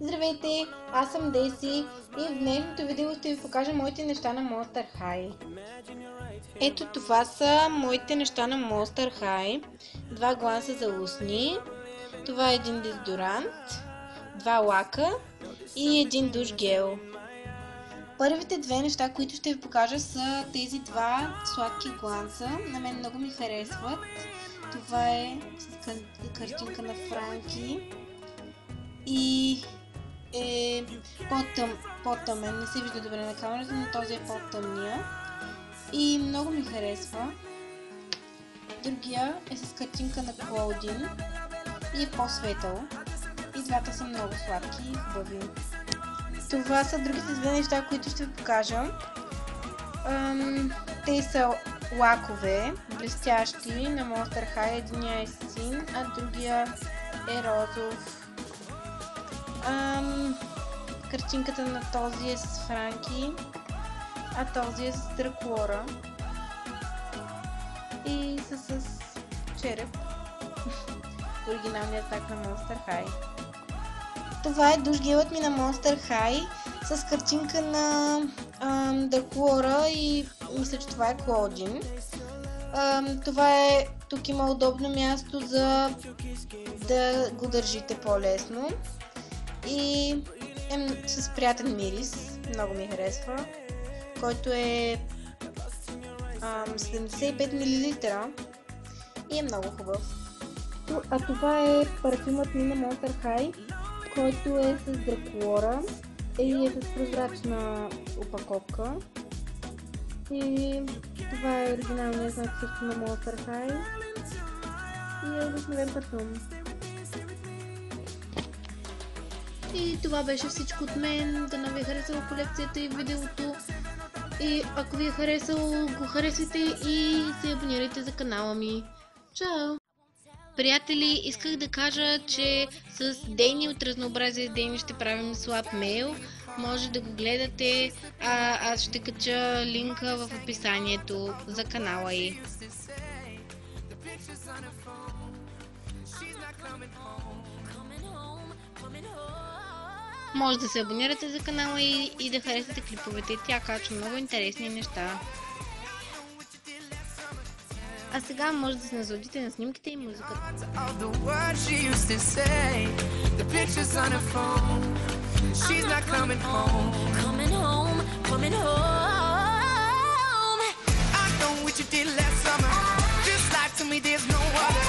Здравейте, аз съм Деси и в днешното видео ще ви покажа моите неща на Monster High. Ето това са моите неща на Monster High. 2 гланса за устни, това е един дезодорант, 2 лака и един душ гел. Първите две неща, които ще ви покажа, са тези 2 сладки гланса. На мен много ми харесват. Това е с картинка на Франки и е по-тъмен, не се вижда добре на камерата, но този е по-тъмния и много ми харесва. Другия е с картинка на Клодин и е по-светъл. И двата са много сладки и хубави. Това са другите две неща, които ще ви покажа. Те са лакове, блестящи на Monster High. Единия е син, а другия е розов. Картинката на този е с Франки, а този е с Дракулора и са с череп. Оригиналният знак на Monster High. Това е душ гелът ми на Monster High с картинка на Дракулора и мисля, че това е Клодин. Тук има удобно място за да го държите по-лесно и е с приятен мирис, много ми харесва, който е 75 мл и е много хубав. А това е парфюмът ми на Monster High, който е с Дракулора и е с прозрачна опаковка. И това е оригиналният знак също на Monster High и е обикновен парфюм. И това беше всичко от мен. Да ви е харесала колекцията и видеото. И ако ви е харесало, го харесайте и се абонирайте за канала ми. Чао! Приятели, исках да кажа, че с Дейни от разнообразие с Дейни ще правим слаб мейл. Може да го гледате, аз ще кача линка в описанието за канала й. Може да се абонирате за канала и да харесате клиповете. Тя качва много интересни неща. А сега може да се насладите на снимките и музиката. I know what you did last summer. Just like to me, there's no other.